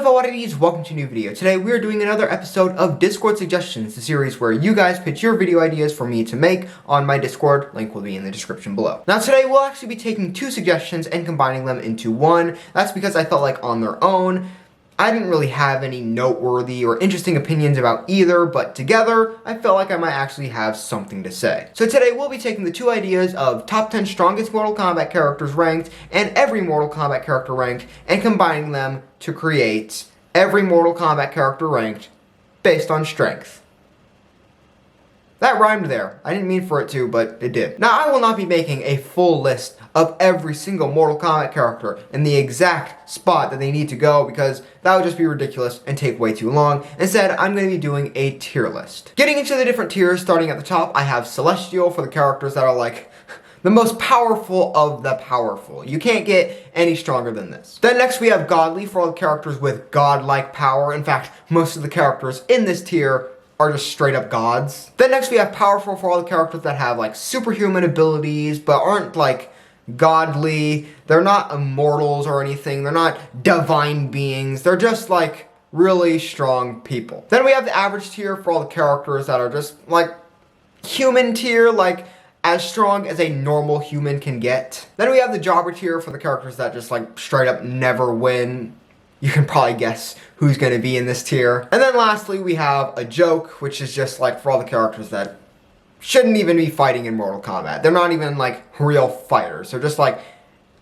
fellow oddities, welcome to a new video. Today we are doing another episode of Discord Suggestions, the series where you guys pitch your video ideas for me to make on my Discord. Link will be in the description below. Now today we'll actually be taking two suggestions and combining them into one. That's because I felt like on their own, I didn't really have any noteworthy or interesting opinions about either, but together, I felt like I might actually have something to say. So today we'll be taking the two ideas of top 10 strongest Mortal Kombat characters ranked and every Mortal Kombat character ranked and combining them to create every Mortal Kombat character ranked based on strength. That rhymed there. I didn't mean for it to, but it did. Now, I will not be making a full list of every single Mortal Kombat character in the exact spot that they need to go because that would just be ridiculous and take way too long. Instead, I'm going to be doing a tier list. Getting into the different tiers, starting at the top, I have Celestial for the characters that are like the most powerful of the powerful. You can't get any stronger than this. Then next we have Godly for all the characters with godlike power. In fact, most of the characters in this tier are just straight up gods. Then next we have Powerful for all the characters that have like superhuman abilities but aren't like godly. They're not immortals or anything. They're not divine beings. They're just like really strong people. Then we have the average tier for all the characters that are just like human tier, like as strong as a normal human can get. Then we have the jobber tier for the characters that just like straight up never win. You can probably guess who's going to be in this tier. And then lastly, we have a joke, which is just like for all the characters that shouldn't even be fighting in Mortal Kombat. They're not even like real fighters. They're just like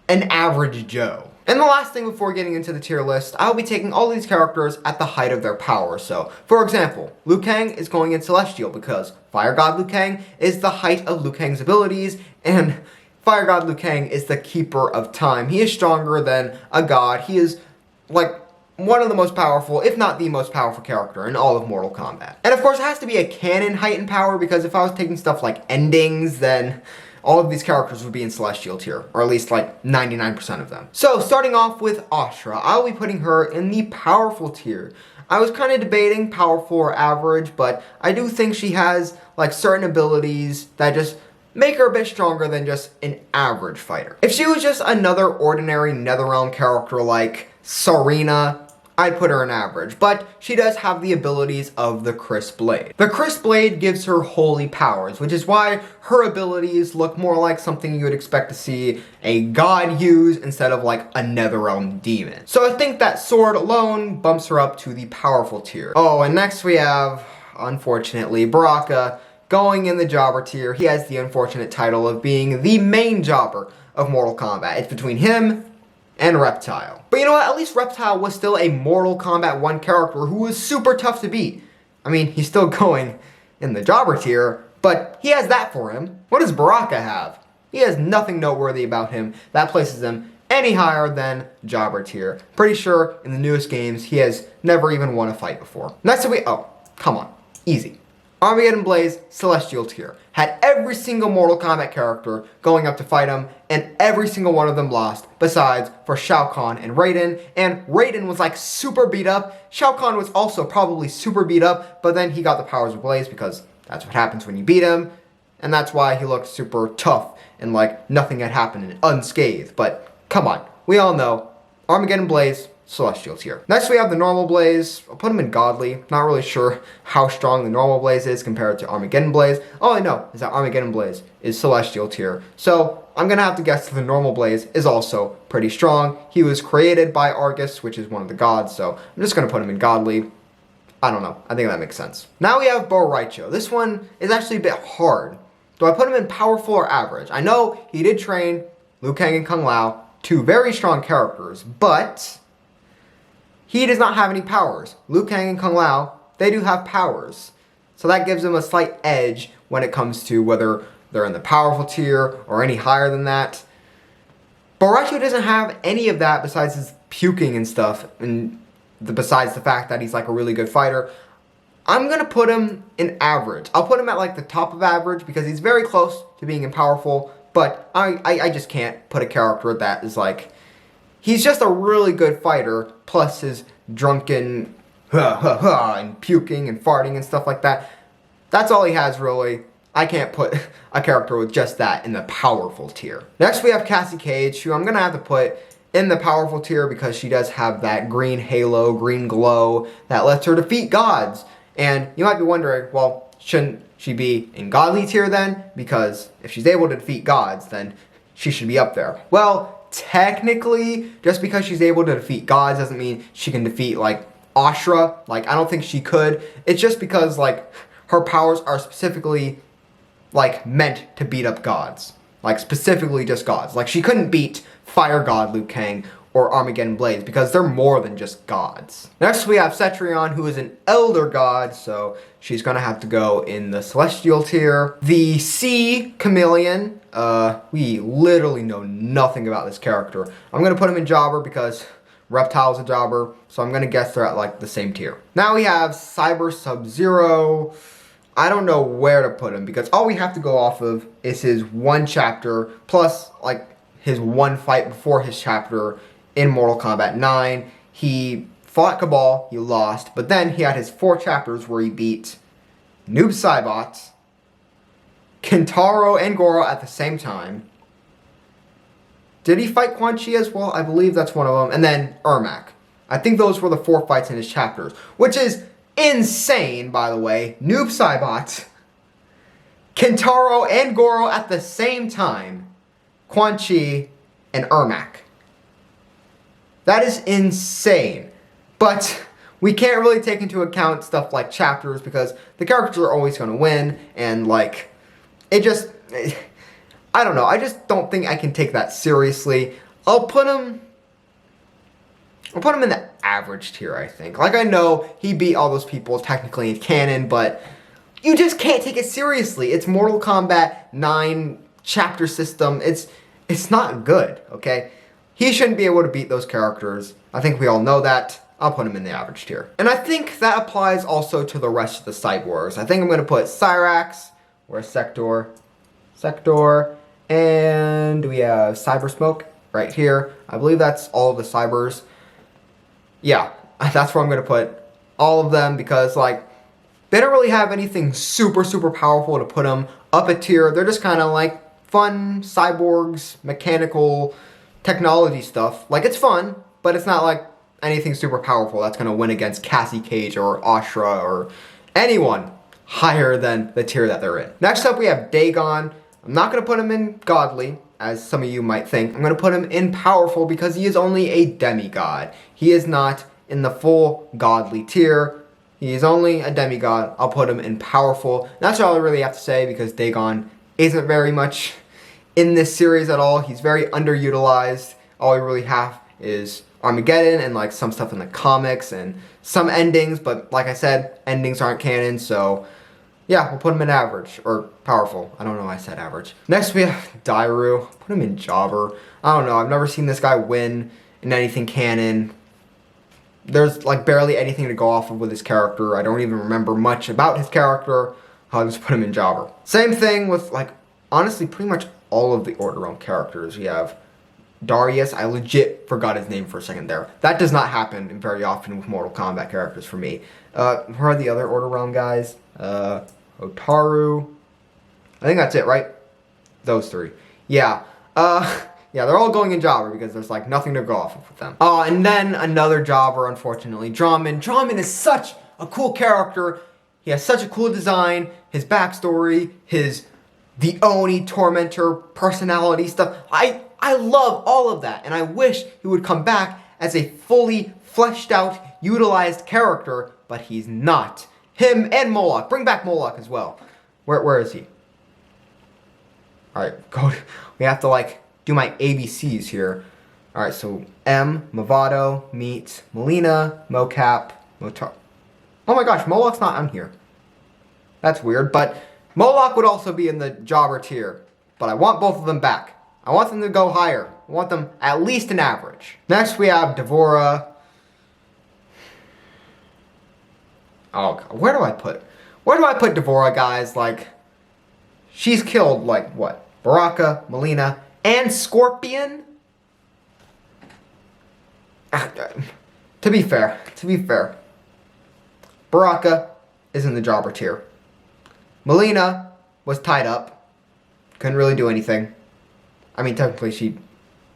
an average Joe. And the last thing before getting into the tier list, I'll be taking all these characters at the height of their power. So, for example, Liu Kang is going in Celestial because Fire God Liu Kang is the height of Liu Kang's abilities, and Fire God Liu Kang is the keeper of time. He is stronger than a god. He is like one of the most powerful, if not the most powerful character in all of Mortal Kombat. And of course, it has to be a canon height in power, because if I was taking stuff like endings, then all of these characters would be in Celestial tier, or at least like 99% of them. So, starting off with Astra, I'll be putting her in the powerful tier. I was kind of debating powerful or average, but I do think she has like certain abilities that just make her a bit stronger than just an average fighter. If she was just another ordinary NetherRealm character like Serena, I'd put her in average, but she does have the abilities of the Crisp Blade. The Crisp Blade gives her holy powers, which is why her abilities look more like something you would expect to see a god use instead of like a NetherRealm demon. So I think that sword alone bumps her up to the powerful tier. Oh, and next we have, unfortunately, Baraka going in the jobber tier. He has the unfortunate title of being the main jobber of Mortal Kombat. It's between him and Reptile. But you know what? At least Reptile was still a Mortal Kombat 1 character who was super tough to beat. I mean, he's still going in the jobber tier, but he has that for him. What does Baraka have? He has nothing noteworthy about him that places him any higher than jobber tier. Pretty sure in the newest games, he has never even won a fight before. Next we, oh, come on, easy. Armageddon Blaze, Celestial tier. Had every single Mortal Kombat character going up to fight him, and every single one of them lost, besides for Shao Kahn and Raiden. And Raiden was like super beat up. Shao Kahn was also probably super beat up, but then he got the powers of Blaze because that's what happens when you beat him. And that's why he looked super tough and like nothing had happened and unscathed. But come on, we all know Armageddon Blaze, Celestial tier. Next we have the normal Blaze. I'll put him in Godly. Not really sure how strong the normal Blaze is compared to Armageddon Blaze. All I know is that Armageddon Blaze is Celestial tier. So I'm gonna have to guess that the normal Blaze is also pretty strong. He was created by Argus, which is one of the gods, so I'm just gonna put him in Godly. I don't know. I think that makes sense. Now we have Bo' Rai Cho. This one is actually a bit hard. Do I put him in powerful or average? I know he did train Liu Kang and Kung Lao, two very strong characters, but he does not have any powers. Liu Kang and Kung Lao, they do have powers. So that gives them a slight edge when it comes to whether they're in the powerful tier or any higher than that. Bo' Rai Cho doesn't have any of that besides his puking and stuff, and besides the fact that he's like a really good fighter. I'm gonna put him in average. I'll put him at like the top of average because he's very close to being in powerful, but I just can't put a character that is like, he's just a really good fighter, plus his drunken and puking and farting and stuff like that. That's all he has, really. I can't put a character with just that in the powerful tier. Next we have Cassie Cage, who I'm going to have to put in the powerful tier because she does have that green halo, green glow that lets her defeat gods. And you might be wondering, well, shouldn't she be in godly tier then? Because if she's able to defeat gods, then she should be up there. Well, technically, just because she's able to defeat gods doesn't mean she can defeat, like, Ashra. Like, I don't think she could. It's just because, like, her powers are specifically, like, meant to beat up gods. Like, specifically just gods. Like, she couldn't beat Fire God Liu Kang or Armageddon Blaze because they're more than just gods. Next we have Cetrion, who is an elder god, so she's gonna have to go in the celestial tier. The Sea Chameleon, we literally know nothing about this character. I'm gonna put him in Jobber because Reptile's a Jobber, so I'm gonna guess they're at like the same tier. Now we have Cyber Sub-Zero. I don't know where to put him because all we have to go off of is his one chapter plus like his one fight before his chapter in Mortal Kombat 9. He fought Cabal, he lost, but then he had his 4 chapters where he beat Noob Saibot, Kintaro, and Goro at the same time. Did he fight Quan Chi as well? I believe that's one of them. And then Ermac. I think those were the 4 fights in his chapters, which is insane, by the way. Noob Saibot, Kintaro, and Goro at the same time. Quan Chi and Ermac. That is insane. But we can't really take into account stuff like chapters because the characters are always going to win. And like, it just, I don't know. I just don't think I can take that seriously. I'll put him in the average tier, I think. Like, I know he beat all those people technically in canon, but you just can't take it seriously. It's Mortal Kombat 9 chapter system. It's not good, okay? He shouldn't be able to beat those characters. I think we all know that. I'll put him in the average tier. And I think that applies also to the rest of the cyborgs. I think I'm going to put Cyrax, where's Sector? Sector, and we have Cyber Smoke right here. I believe that's all of the cybers. Yeah, that's where I'm going to put all of them because, like, they don't really have anything super, super powerful to put them up a tier. They're just kind of like fun cyborgs, mechanical technology stuff. Like, it's fun, but it's not like anything super powerful that's going to win against Cassie Cage or Ashra or anyone higher than the tier that they're in. Next up, we have Dagon. I'm not going to put him in Godly, as some of you might think. I'm going to put him in Powerful because he is only a demigod. He is not in the full Godly tier. He is only a demigod. I'll put him in Powerful. That's all I really have to say because Dagon isn't very much in this series at all. He's very underutilized. All we really have is Armageddon and like some stuff in the comics and some endings, but like I said, endings aren't canon, so yeah, we'll put him in average, or powerful. I don't know why I said average. Next we have Dairu. Put him in Jobber. I don't know, I've never seen this guy win in anything canon. There's like barely anything to go off of with his character. I don't even remember much about his character. I'll just put him in Jobber. Same thing with like, honestly, pretty much all of the Order Realm characters. We have Darius. I legit forgot his name for a second there. That does not happen very often with Mortal Kombat characters for me. Who are the other Order Realm guys? Otaru. I think that's it, right? Those 3. Yeah. Yeah, they're all going in Jobber because there's like nothing to go off of with them. And then another Jobber, unfortunately, Drummond. Drummond is such a cool character. He has such a cool design. His backstory, the Oni Tormentor personality stuff. I love all of that, and I wish he would come back as a fully fleshed out, utilized character, but he's not. Him and Moloch. Bring back Moloch as well. Where is he? Alright, we have to like do my ABCs here. Alright, so M, Movado, Meat, Melina, Mocap, Motar. Oh my gosh, Moloch's not on here. That's weird, but Moloch would also be in the Jobber tier. But I want both of them back. I want them to go higher. I want them at least an average. Next we have Devora. Oh, where do I put Devora, guys? Like, she's killed, like, what? Baraka, Melina, and Scorpion? To be fair, Baraka is in the Jobber tier. Melina was tied up. Couldn't really do anything. I mean, technically she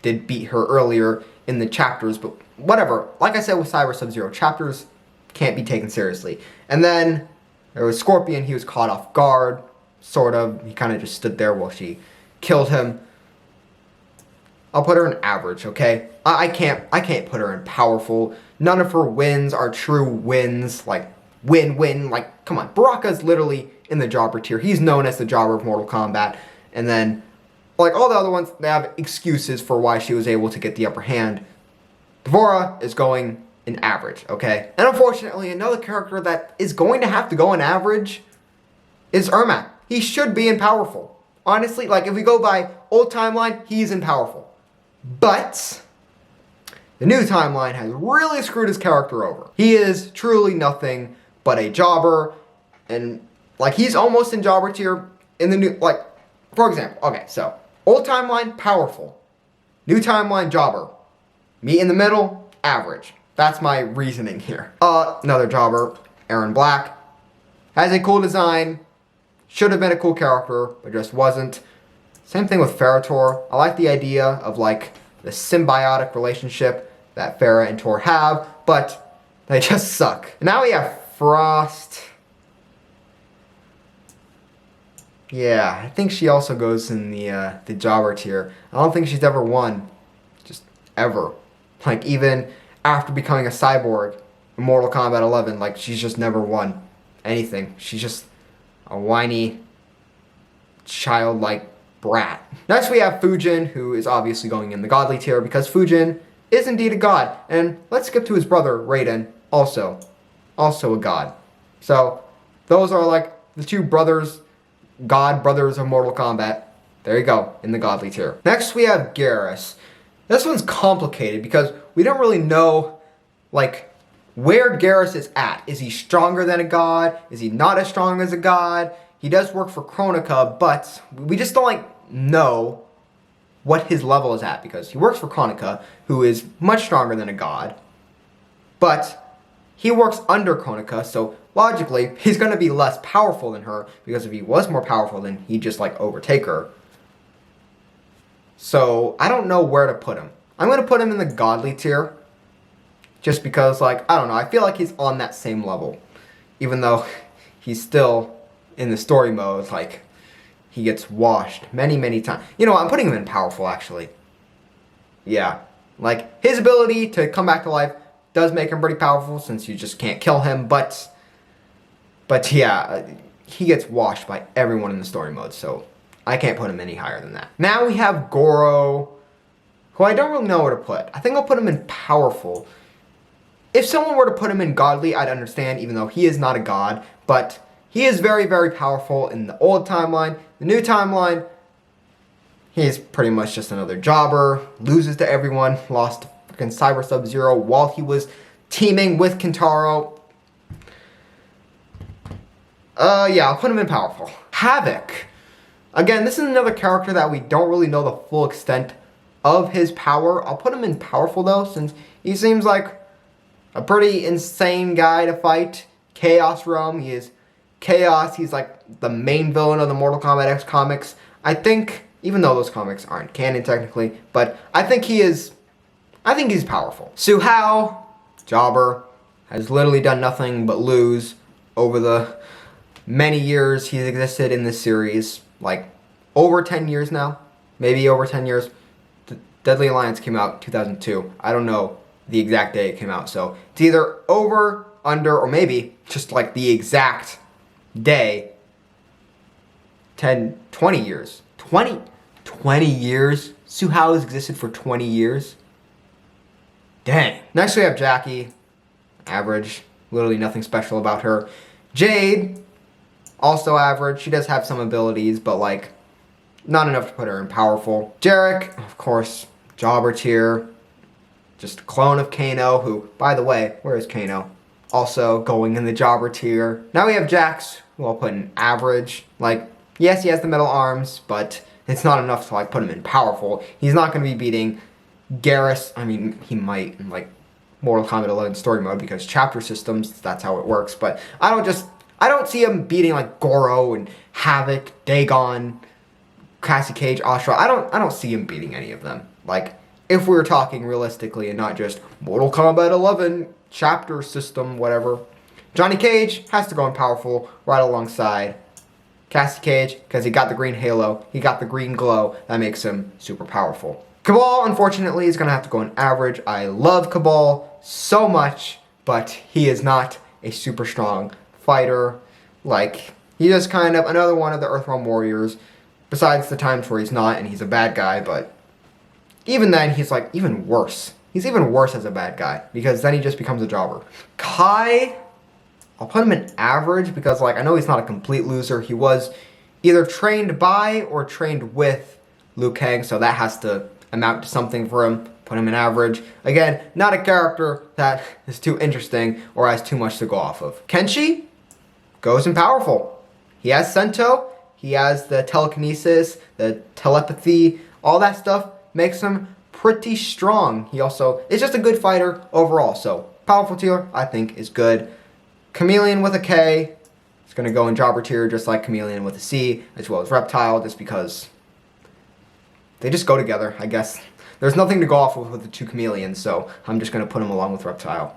did beat her earlier in the chapters, but whatever. Like I said with Cyber Sub-Zero, chapters can't be taken seriously. And then there was Scorpion. He was caught off guard, sort of. He kind of just stood there while she killed him. I'll put her in average, okay? I can't put her in powerful. None of her wins are true wins, like win-win. Like, come on, Baraka's literally in the jobber tier. He's known as the jobber of Mortal Kombat. And then, like all the other ones, they have excuses for why she was able to get the upper hand. D'Vorah is going in average, okay? And unfortunately, another character that is going to have to go in average is Ermac. He should be in powerful. Honestly, like if we go by old timeline, he's in powerful. But the new timeline has really screwed his character over. He is truly nothing but a jobber, and like he's almost in jobber tier in the new, like, for example, okay, so old timeline, powerful. New timeline, jobber. Me in the middle, average. That's my reasoning here. Another jobber, Aaron Black. Has a cool design. Should have been a cool character, but just wasn't. Same thing with Ferrator. I like the idea of like the symbiotic relationship that Farah and Tor have, but they just suck. Now we have Frost. Yeah, I think she also goes in the jobber tier. I don't think she's ever won. Just ever. Like even after becoming a cyborg in Mortal Kombat 11, like she's just never won anything. She's just a whiny, childlike brat. Next we have Fujin, who is obviously going in the godly tier because Fujin is indeed a god. And let's skip to his brother, Raiden, also a god. So those are like the two brothers, god brothers of Mortal Kombat. There you go, in the godly tier. Next we have Geras. This one's complicated because we don't really know like where Geras is at. Is he stronger than a god? Is he not as strong as a god? He does work for Kronika, but we just don't like know what his level is at because he works for Kronika, who is much stronger than a god, but he works under Kronika, so logically he's going to be less powerful than her because if he was more powerful, then he'd just like overtake her. So I don't know where to put him. I'm going to put him in the godly tier just because, like, I don't know, I feel like he's on that same level, even though he's still in the story mode, like, he gets washed many times. You know what, I'm putting him in powerful, actually. Yeah. Like, his ability to come back to life does make him pretty powerful, since you just can't kill him, but yeah, he gets washed by everyone in the story mode, so I can't put him any higher than that. Now we have Goro, who I don't really know where to put. I think I'll put him in powerful. If someone were to put him in godly, I'd understand, even though he is not a god, but he is very powerful in the old timeline. The new timeline, he's pretty much just another jobber, loses to everyone, lost to freaking Cyber Sub-Zero while he was teaming with Kintaro. Yeah, I'll put him in powerful. Havoc. Again, this is another character that we don't really know the full extent of his power. I'll put him in powerful though, since he seems like a pretty insane guy to fight. Chaos Realm, he is Chaos. He's like the main villain of the Mortal Kombat X comics. I think, even though those comics aren't canon technically, but I think he's powerful. Suhao, jobber, has literally done nothing but lose over the many years he's existed in this series. Like, over 10 years now. Maybe over 10 years. Deadly Alliance came out in 2002. I don't know the exact day it came out, so it's either over, under, or maybe just like the exact day. 10, 20 years. 20 years? Suhao has existed for 20 years? Dang. Next we have Jackie. Average. Literally nothing special about her. Jade. Also average. She does have some abilities, but like, not enough to put her in powerful. Jarek, of course, jobber tier. Just a clone of Kano, who, by the way, where is Kano? Also going in the jobber tier. Now we have Jax, who I'll put in average. Like, yes, he has the metal arms, but it's not enough to like put him in powerful. He's not going to be beating Geras. I mean, he might in like Mortal Kombat 11 story mode because chapter systems, that's how it works. But I don't see him beating like Goro and Havoc, Dagon, Cassie Cage, Astra. I don't see him beating any of them. Like, if we were talking realistically and not just Mortal Kombat 11 chapter system, whatever. Johnny Cage has to go in powerful right alongside Cassie Cage because he got the green halo, he got the green glow that makes him super powerful. Cabal, unfortunately, is going to have to go in average. I love Cabal so much, but he is not a super strong fighter. Like, he is kind of another one of the Earthrealm Warriors, besides the times where he's not and he's a bad guy, but even then, he's like even worse. He's even worse as a bad guy, because then he just becomes a jobber. Kai, I'll put him in average, because like I know he's not a complete loser. He was either trained by or trained with Liu Kang, so that has to amount to something for him. Put him in average. Again, not a character that is too interesting or has too much to go off of. Kenshi goes in powerful. He has Sento, he has the telekinesis, the telepathy, all that stuff makes him pretty strong. He also is just a good fighter overall. So powerful tier, I think, is good. Chameleon with a K is going to go in jobber tier, just like Chameleon with a C, as well as Reptile, just because they just go together, I guess. There's nothing to go off with the two Chameleons, so I'm just going to put him along with Reptile.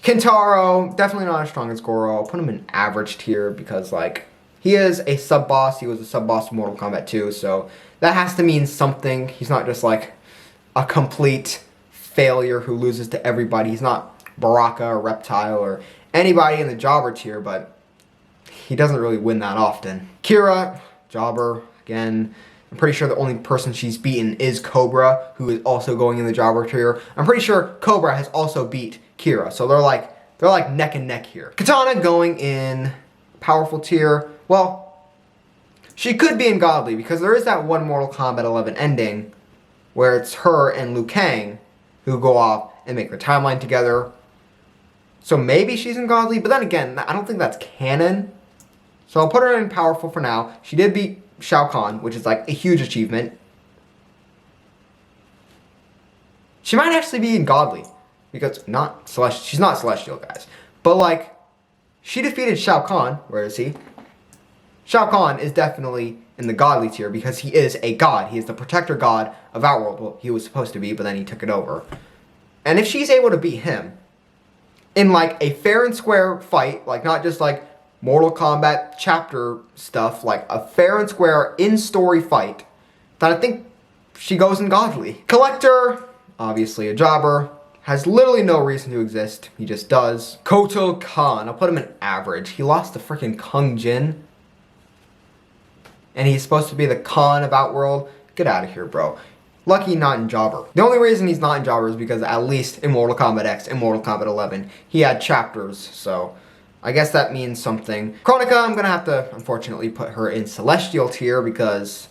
Kintaro, definitely not as strong as Goro. I'll put him in average tier because, like, he is a sub-boss. He was a sub-boss in Mortal Kombat 2, so that has to mean something. He's not just, like, a complete failure who loses to everybody. He's not Baraka or Reptile or anybody in the jobber tier, but he doesn't really win that often. Kira, jobber, again. I'm pretty sure the only person she's beaten is Cobra, who is also going in the jobber tier. I'm pretty sure Cobra has also beat Kira, so they're like neck and neck here. Katana going in powerful tier. Well, she could be in godly, because there is that one Mortal Kombat 11 ending where it's her and Liu Kang who go off and make their timeline together. So maybe she's in godly, but then again, I don't think that's canon. So I'll put her in powerful for now. She did beat Shao Kahn, which is like a huge achievement. She might actually be in godly, because she's not celestial, guys. But like, she defeated Shao Kahn. Where is he? Shao Kahn is definitely in the godly tier because he is a god. He is the protector god of Outworld. Well, he was supposed to be, but then he took it over. And if she's able to beat him in like a fair and square fight, like not just like Mortal Kombat chapter stuff, like a fair and square in-story fight, then I think she goes in godly. Collector, obviously a jobber, has literally no reason to exist. He just does. Kotal Khan, I'll put him in average. He lost to freaking Kung Jin. And he's supposed to be the Khan of Outworld. Get out of here, bro. Lucky not in jobber. The only reason he's not in jobber is because at least in Mortal Kombat X and Mortal Kombat 11, he had chapters, so I guess that means something. Kronika, I'm gonna have to, unfortunately, put her in Celestial tier because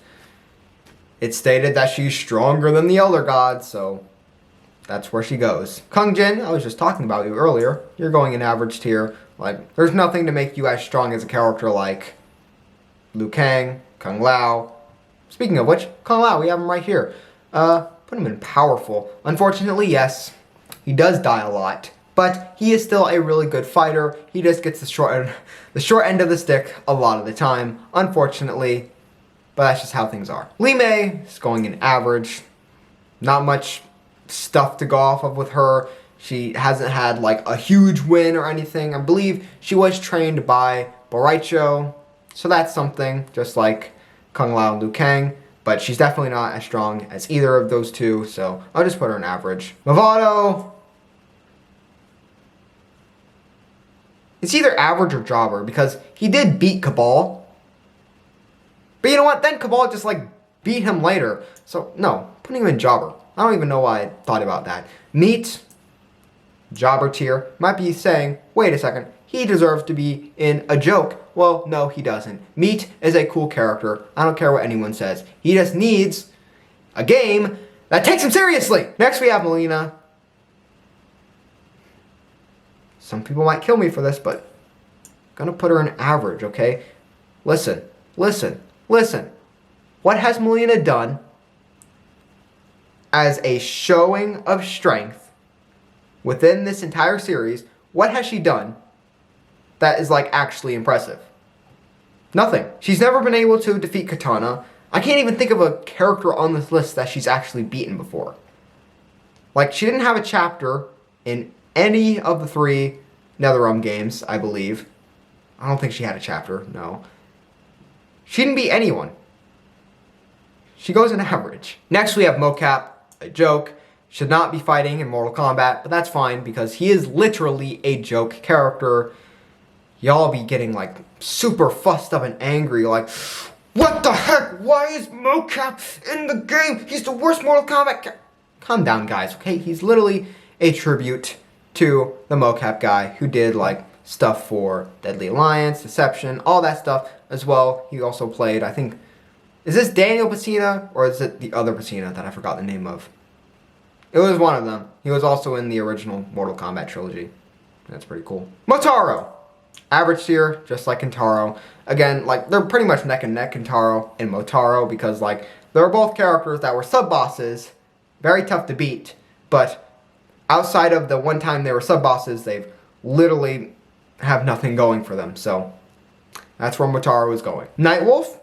it's stated that she's stronger than the Elder Gods, so that's where she goes. Kung Jin, I was just talking about you earlier. You're going in average tier. Like, there's nothing to make you as strong as a character like Liu Kang, Kung Lao. Speaking of which, Kung Lao, we have him right here. Put him in powerful. Unfortunately, yes, he does die a lot. But he is still a really good fighter. He just gets the short end of the stick a lot of the time, unfortunately. But that's just how things are. Li Mei is going in average. Not much stuff to go off of with her. She hasn't had like a huge win or anything. I believe she was trained by Boraicho. So that's something, just like Kung Lao and Liu Kang. But she's definitely not as strong as either of those two. So I'll just put her in average. Movado, it's either average or jobber because he did beat Cabal. But you know what? Then Cabal just like beat him later. So no, putting him in jobber. I don't even know why I thought about that. Meat, jobber tier, might be saying, wait a second, he deserves to be in a joke. Well, no, he doesn't. Meat is a cool character. I don't care what anyone says. He just needs a game that takes him seriously. Next we have Melina. Some people might kill me for this, but I'm gonna put her in average, okay? Listen. What has Melina done as a showing of strength within this entire series? What has she done that is like actually impressive? Nothing. She's never been able to defeat Katana. I can't even think of a character on this list that she's actually beaten before. Like, she didn't have a chapter in any of the 3 NetherRealm games, I believe. I don't think she had a chapter, no. She didn't beat anyone. She goes in average. Next we have Mocap, a joke. Should not be fighting in Mortal Kombat, but that's fine because he is literally a joke character. Y'all be getting like super fussed up and angry like, what the heck? Why is Mocap in the game? He's the worst Mortal Kombat Calm down, guys, okay? He's literally a tribute to the Mocap guy who did like stuff for Deadly Alliance, Deception, all that stuff as well. He also played, I think, is this Daniel Pacina or is it the other Pacina that I forgot the name of? It was one of them. He was also in the original Mortal Kombat trilogy. That's pretty cool. Motaro. Average tier, just like Kintaro. Again, like, they're pretty much neck and neck, Kintaro and Motaro, because, like, they're both characters that were sub-bosses. Very tough to beat. But outside of the one time they were sub-bosses, they've literally have nothing going for them. So, that's where Motaro is going. Nightwolf.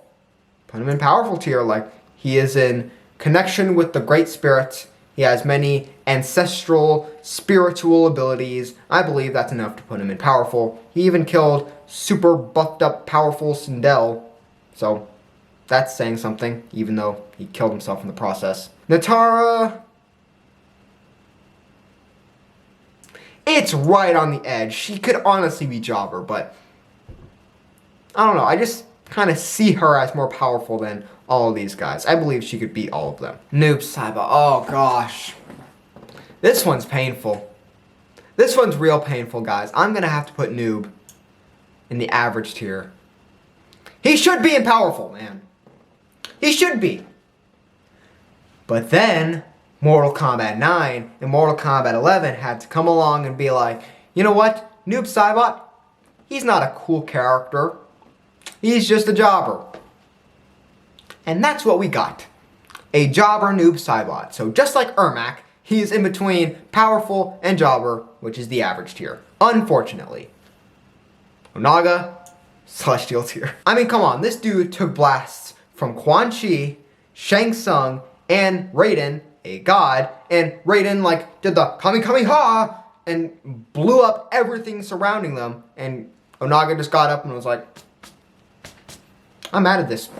Put him in powerful tier. Like, he is in connection with the Great Spirit. He has many ancestral, spiritual abilities. I believe that's enough to put him in powerful. He even killed super buffed up, powerful Sindel. So, that's saying something, even though he killed himself in the process. Natara. It's right on the edge. She could honestly be Jobber, but I don't know. I just kind of see her as more powerful than all of these guys. I believe she could beat all of them. Noob Saiba. Oh, gosh. This one's painful. This one's real painful, guys. I'm going to have to put Noob in the average tier. He should be in powerful, man. He should be. But then, Mortal Kombat 9 and Mortal Kombat 11 had to come along and be like, you know what? Noob Saibot, he's not a cool character. He's just a jobber. And that's what we got. A jobber Noob Saibot. So just like Ermac, he's in between powerful and jobber, which is the average tier. Unfortunately. Onaga, celestial tier. I mean, come on. This dude took blasts from Quan Chi, Shang Tsung, and Raiden, a god. And Raiden, like, did the Kamehameha and blew up everything surrounding them. And Onaga just got up and was like, I'm mad at this.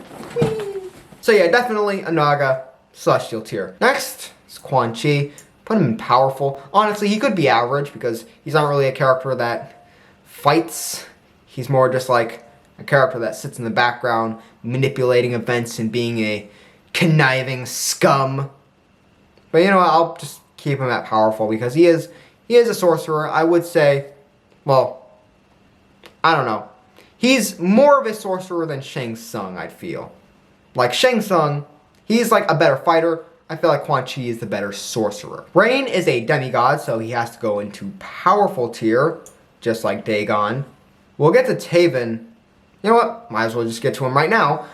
So yeah, definitely a Naga celestial tier. Next is Quan Chi. Put him in powerful. Honestly, he could be average because he's not really a character that fights. He's more just like a character that sits in the background, manipulating events and being a conniving scum. But you know what, I'll just keep him at powerful because he is a sorcerer. I would say, well, I don't know. He's more of a sorcerer than Shang Tsung, I'd feel. Like Shang Tsung, he's like a better fighter. I feel like Quan Chi is the better sorcerer. Rain is a demigod, so he has to go into powerful tier, just like Dagon. We'll get to Taven. You know what? Might as well just get to him right now.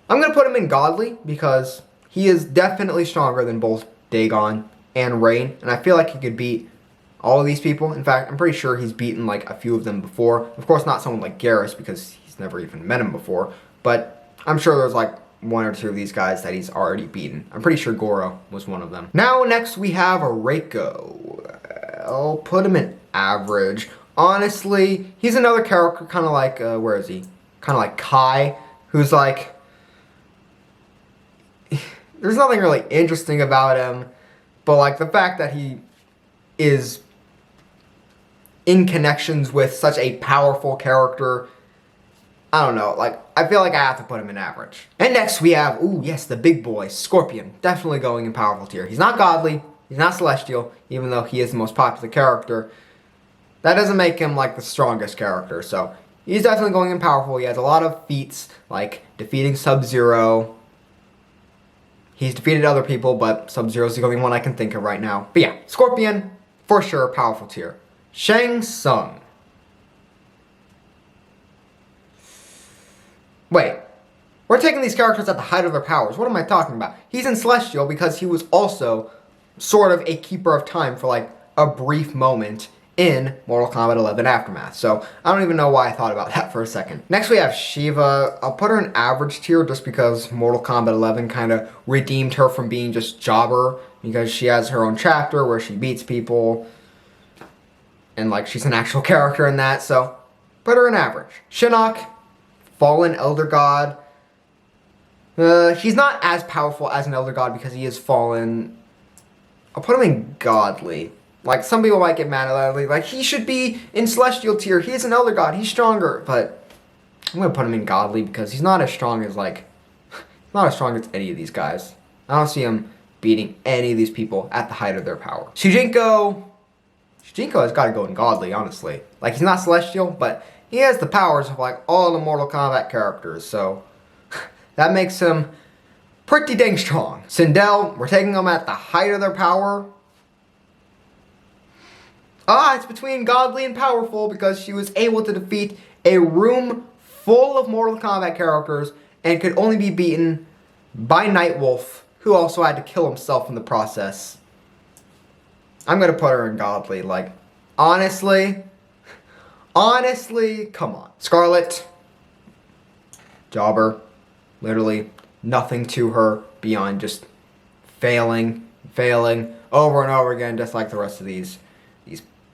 I'm going to put him in godly because he is definitely stronger than both Dagon and Rain. And I feel like he could beat all of these people. In fact, I'm pretty sure he's beaten like a few of them before. Of course, not someone like Garrus because he's never even met him before. But I'm sure there's like one or two of these guys that he's already beaten. I'm pretty sure Goro was one of them. Now, next we have Reiko. I'll put him in average. Honestly, he's another character kind of like, where is he? Kind of like Kai, who's like, there's nothing really interesting about him, but like the fact that he is in connections with such a powerful character, I don't know, like, I feel like I have to put him in average. And next we have, ooh, yes, the big boy, Scorpion. Definitely going in powerful tier. He's not godly, he's not celestial, even though he is the most popular character. That doesn't make him, like, the strongest character, so he's definitely going in powerful. He has a lot of feats, like defeating Sub-Zero. He's defeated other people, but Sub-Zero is the only one I can think of right now. But yeah, Scorpion, for sure, powerful tier. Shang Tsung. Wait, we're taking these characters at the height of their powers. What am I talking about? He's in Celestial because he was also sort of a keeper of time for like a brief moment in Mortal Kombat 11 Aftermath. So I don't even know why I thought about that for a second. Next we have Shiva. I'll put her in average tier just because Mortal Kombat 11 kind of redeemed her from being just jobber because she has her own chapter where she beats people. And, like, she's an actual character in that, so put her in average. Shinnok, fallen elder god. He's not as powerful as an elder god because he is fallen. I'll put him in godly. Like, some people might get mad at that. Like, he should be in celestial tier. He's an elder god. He's stronger. But I'm going to put him in godly because he's not as strong as, like, not as strong as any of these guys. I don't see him beating any of these people at the height of their power. Shujinko has got to go in godly, honestly. Like, he's not celestial, but he has the powers of, like, all the Mortal Kombat characters, so that makes him pretty dang strong. Sindel, we're taking them at the height of their power. It's between godly and powerful because she was able to defeat a room full of Mortal Kombat characters and could only be beaten by Nightwolf, who also had to kill himself in the process. I'm gonna put her in godly. Like, honestly, come on. Scarlet, jobber, literally nothing to her beyond just failing over and over again, just like the rest of these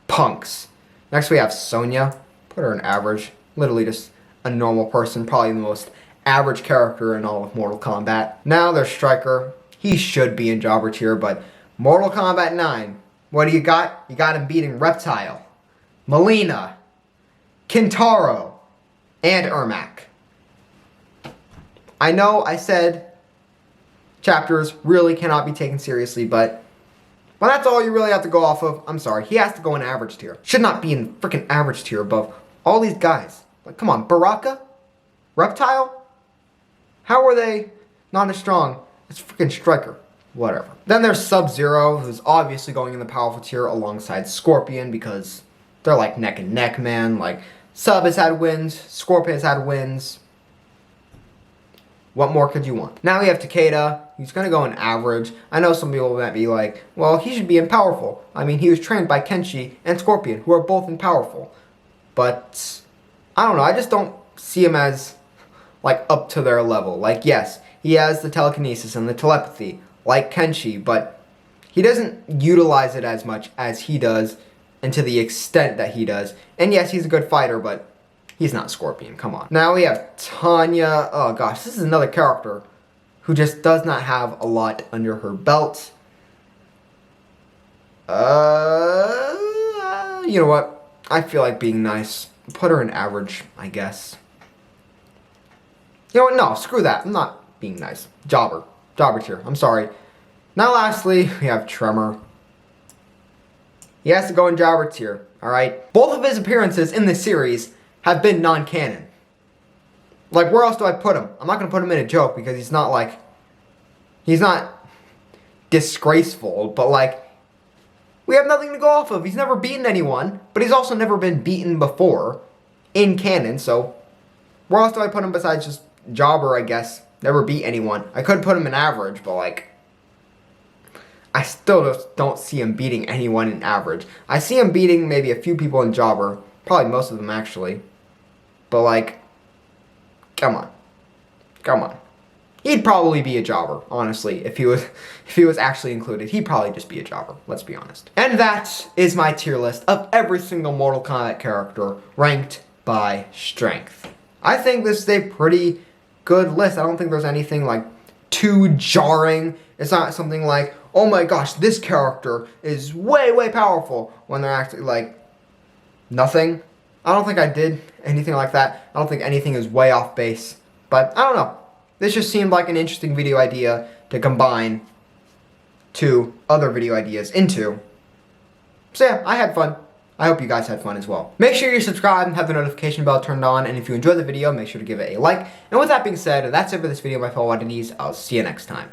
punks. Next we have Sonya. Put her in average. Literally just a normal person, probably the most average character in all of Mortal Kombat. Now there's Striker. He should be in jobber tier, but Mortal Kombat 9. What do you got? You got him beating Reptile, Melina, Kintaro, and Ermac. I know I said chapters really cannot be taken seriously, but when that's all you really have to go off of, I'm sorry, he has to go in average tier. Should not be in freaking average tier above all these guys. Like, come on, Baraka? Reptile? How are they not as strong as freaking Striker? Whatever. Then there's Sub-Zero, who's obviously going in the powerful tier alongside Scorpion because they're like neck and neck, man. Like, Sub has had wins, Scorpion has had wins. What more could you want? Now we have Takeda. He's going to go in average. I know some people might be like, well, he should be in powerful. I mean, he was trained by Kenshi and Scorpion, who are both in powerful. But, I don't know, I just don't see him as, like, up to their level. Like, yes, he has the telekinesis and the telepathy, like Kenshi, but he doesn't utilize it as much as he does and to the extent that he does. And yes, he's a good fighter, but he's not Scorpion, come on. Now we have Tanya. Oh gosh, this is another character who just does not have a lot under her belt. You know what? I feel like being nice. Put her in average, I guess. You know what? No, screw that. I'm not being nice. Jobber tier. I'm sorry. Now lastly, we have Tremor. He has to go in jobber tier, alright? Both of his appearances in this series have been non-canon. Like, where else do I put him? I'm not going to put him in a joke because he's not, like, he's not disgraceful, but, like, we have nothing to go off of. He's never beaten anyone, but he's also never been beaten before in canon, so where else do I put him besides just jobber, I guess? Never beat anyone. I could put him in average, but, like, I still just don't see him beating anyone in average. I see him beating maybe a few people in jobber. Probably most of them, actually. But, like, come on. He'd probably be a jobber, honestly, if he was actually included. He'd probably just be a jobber, let's be honest. And that is my tier list of every single Mortal Kombat character ranked by strength. I think this is a pretty good list. I don't think there's anything, like, too jarring. It's not something like, oh my gosh, this character is way powerful, when they're actually, like, nothing. I don't think I did anything like that. I don't think anything is way off base. But, I don't know. This just seemed like an interesting video idea to combine two other video ideas into. So yeah, I had fun. I hope you guys had fun as well. Make sure you subscribe and have the notification bell turned on. And if you enjoyed the video, make sure to give it a like. And with that being said, that's it for this video, my fellow oddities. I'll see you next time.